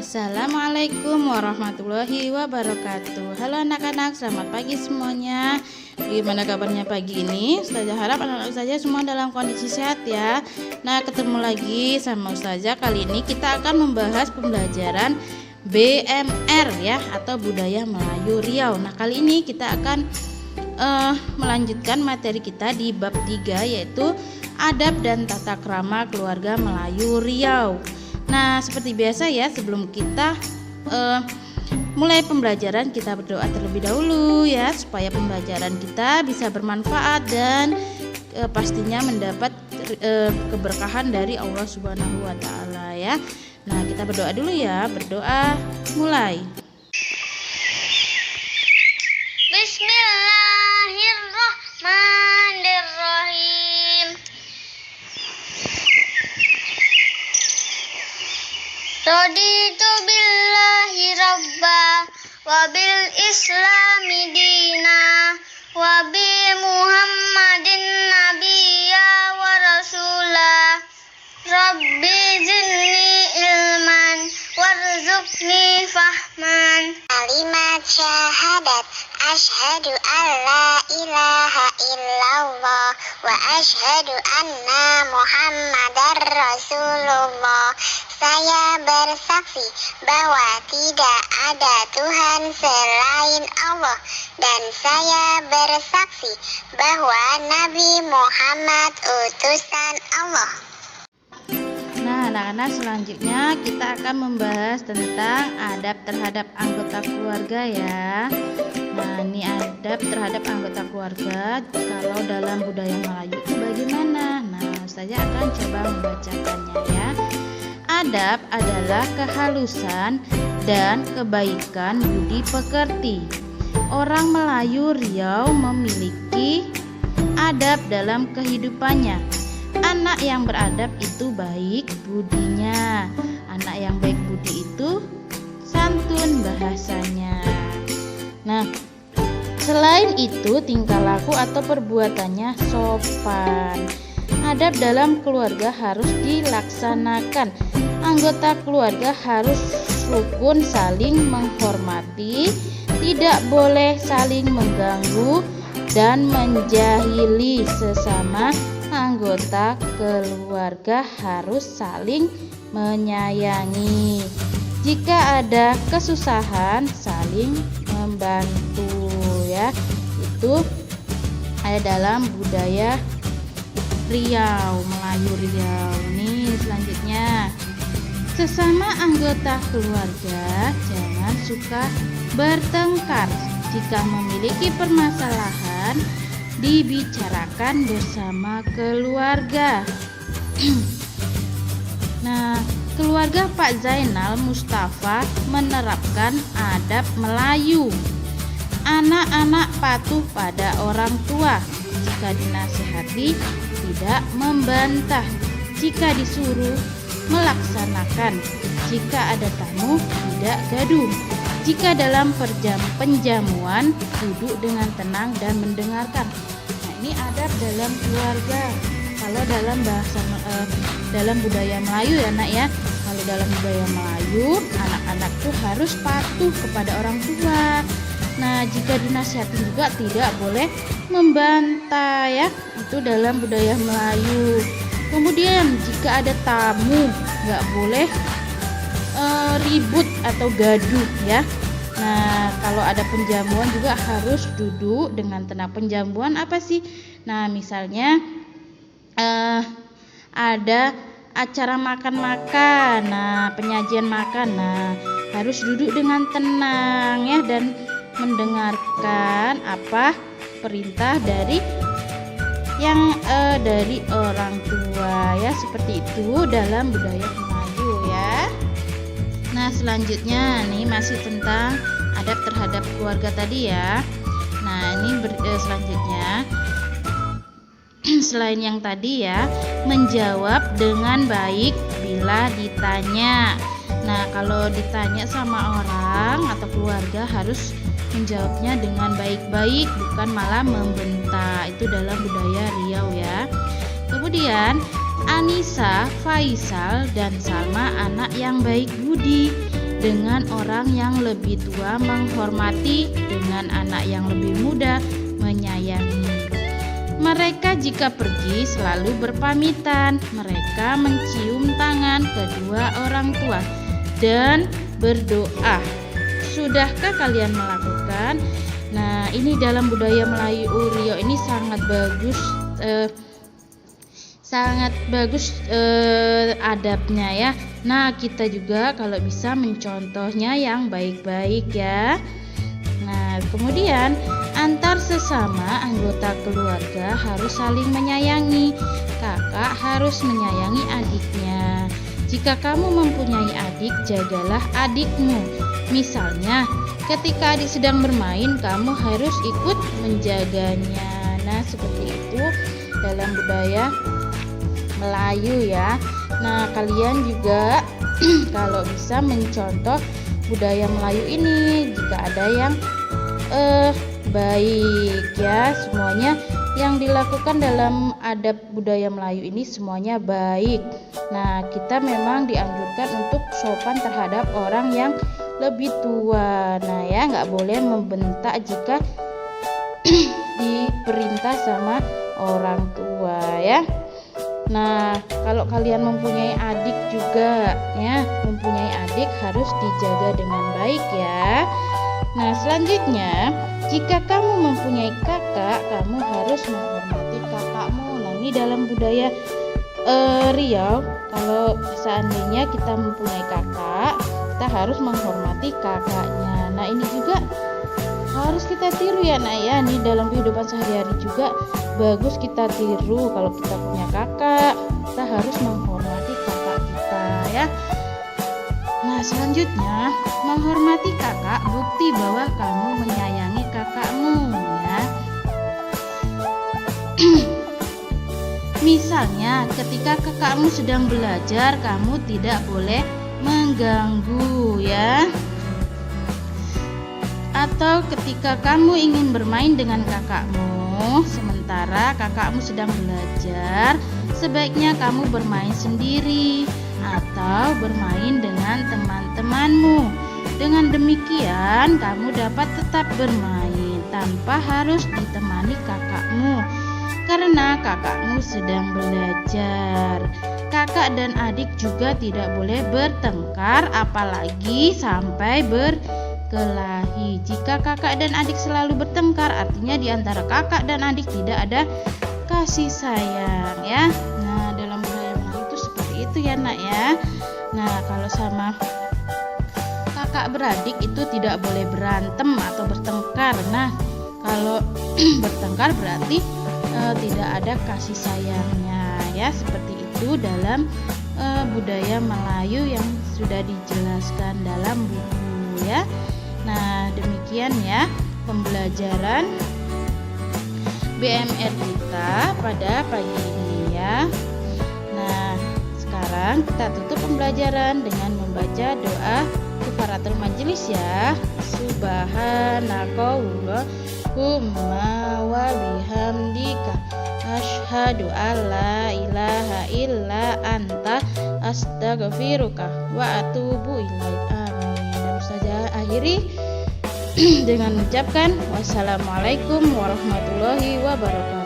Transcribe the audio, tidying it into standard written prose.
Assalamualaikum warahmatullahi wabarakatuh. Halo anak-anak, selamat pagi semuanya. Gimana kabarnya pagi ini? Ustazah harap anak-anak Ustazah semua dalam kondisi sehat ya. Nah, ketemu lagi sama Ustazah. Kali ini kita akan membahas pembelajaran BMR ya, atau Budaya Melayu Riau. Nah, kali ini kita akan melanjutkan materi kita di bab 3, yaitu Adab dan Tata Krama Keluarga Melayu Riau. Nah, seperti biasa ya, sebelum kita mulai pembelajaran, kita berdoa terlebih dahulu ya, supaya pembelajaran kita bisa bermanfaat dan pastinya mendapat keberkahan dari Allah Subhanahu wa taala ya. Nah, kita berdoa dulu ya. Berdoa mulai. Bismillahirrahmanirrahim. Raditu billahi rabba wa bil islami dina wa bi muhammadin nabiyya wa rasula. Rabbi zidni ilman warzuqni fahman. Kalimat syahadat asyhadu an la ilaha illallah wa asyhadu anna muhammadar rasulullah. Saya bersaksi bahwa tidak ada Tuhan selain Allah, dan saya bersaksi bahwa Nabi Muhammad utusan Allah. Nah, anak-anak, selanjutnya kita akan membahas tentang adab terhadap anggota keluarga ya. Nah, ini adab terhadap anggota keluarga kalau dalam budaya Melayu itu bagaimana? Nah, saya akan coba membacakannya ya. Adab adalah kehalusan dan kebaikan budi pekerti. Orang Melayu Riau memiliki adab dalam kehidupannya. Anak yang beradab itu baik budinya. Anak yang baik budi itu santun bahasanya. Nah, selain itu tingkah laku atau perbuatannya sopan. Adab dalam keluarga harus dilaksanakan. Anggota keluarga harus rukun saling menghormati, tidak boleh saling mengganggu dan menjahili sesama. Anggota keluarga harus saling menyayangi. Jika ada kesusahan, saling membantu ya. Itu ada dalam budaya Riau, Melayu Riau. Nih selanjutnya, sesama anggota keluarga jangan suka bertengkar. Jika memiliki permasalahan, dibicarakan bersama keluarga. Nah, keluarga Pak Zainal Mustafa menerapkan adab Melayu. Anak-anak patuh pada orang tua. Jika dinasihati, tidak membantah. Jika disuruh, melaksanakan. Jika ada tamu, tidak gaduh. Jika dalam penjamuan, duduk dengan tenang dan mendengarkan. Nah, ini adab dalam keluarga. Kalau dalam bahasa dalam budaya Melayu ya nak ya. Kalau dalam budaya Melayu, anak-anak tuh harus patuh kepada orang tua. Nah, jika dinasihati juga tidak boleh membantah ya. Itu dalam budaya Melayu. Kemudian jika ada tamu, nggak boleh ribut atau gaduh ya. Nah, kalau ada penjamuan juga harus duduk dengan tenang. Penjamuan apa sih? Nah, misalnya ada acara makan-makan. Nah, penyajian makan. Nah, harus duduk dengan tenang ya, dan mendengarkan apa perintah dari dari orang tua ya. Seperti itu dalam budaya Melayu ya. Nah, selanjutnya nih masih tentang adab terhadap keluarga tadi ya. Nah, ini selanjutnya selain yang tadi ya, menjawab dengan baik bila ditanya. Nah, kalau ditanya sama orang atau keluarga harus menjawabnya dengan baik-baik, bukan malah membentak. Itu dalam budaya Riau ya. Kemudian Anissa, Faisal, dan Salma anak yang baik budi. dengan orang yang lebih tua menghormati, dengan anak yang lebih muda menyayangi. Mereka jika pergi selalu berpamitan. Mereka mencium tangan kedua orang tua dan berdoa. Sudahkah kalian melakukan? Nah, ini dalam budaya Melayu Riau ini sangat bagus adabnya ya. Nah, kita juga kalau bisa mencontohnya yang baik-baik ya. Nah, kemudian antar sesama anggota keluarga harus saling menyayangi. Kakak harus menyayangi adiknya. Jika kamu mempunyai adik, jagalah adikmu. Misalnya, ketika adik sedang bermain, kamu harus ikut menjaganya. Nah, seperti itu dalam budaya Melayu ya. Nah, kalian juga kalau bisa mencontoh budaya Melayu ini jika ada yang baik ya. Semuanya yang dilakukan dalam adab budaya Melayu ini semuanya baik. Nah, kita memang dianjurkan untuk sopan terhadap orang yang lebih tua. Nah ya, nggak boleh membentak jika diperintah sama orang tua ya. Nah, kalau kalian mempunyai adik juga ya, mempunyai adik harus dijaga dengan baik ya. Nah, selanjutnya, jika kamu mempunyai kakak, kamu harus menghormati kakakmu. Nah, ini dalam budaya Riau, kalau seandainya kita mempunyai kakak, kita harus menghormati kakaknya. Nah, ini juga harus kita tiru ya nak ya. Ini dalam kehidupan sehari-hari juga bagus kita tiru. Kalau kita punya kakak, kita harus menghormati kakak kita ya. Nah, selanjutnya, menghormati kakak bukti bahwa kamu menyayangi kakakmu ya. Misalnya, ketika kakakmu sedang belajar, kamu tidak boleh mengganggu ya. Atau ketika kamu ingin bermain dengan kakakmu, sementara kakakmu sedang belajar, sebaiknya kamu bermain sendiri atau bermain dengan teman-temanmu. Dengan demikian, kamu dapat tetap bermain tanpa harus ditemani kakakmu, karena kakakmu sedang belajar. Kakak dan adik juga tidak boleh bertengkar, apalagi sampai berkelahi. Jika kakak dan adik selalu bertengkar, artinya di antara kakak dan adik tidak ada kasih sayang ya. Nah, dalam budaya Melayu itu seperti itu ya nak ya. Nah, kalau sama kakak beradik itu tidak boleh berantem atau bertengkar. Nah, kalau bertengkar berarti tidak ada kasih sayangnya ya. Seperti itu dalam budaya Melayu yang sudah dijelaskan dalam buku ya. Nah, demikian ya pembelajaran BMR kita pada pagi ini ya. Nah, sekarang kita tutup pembelajaran dengan membaca doa kifaratul majelis ya. Subhanakallahumma wa bihamdika asyhadu alla ilaha illa anta astaghfiruka wa atubu ilaik. Amin. Dan saja akhiri dengan mengucapkan wassalamualaikum warahmatullahi wabarakatuh.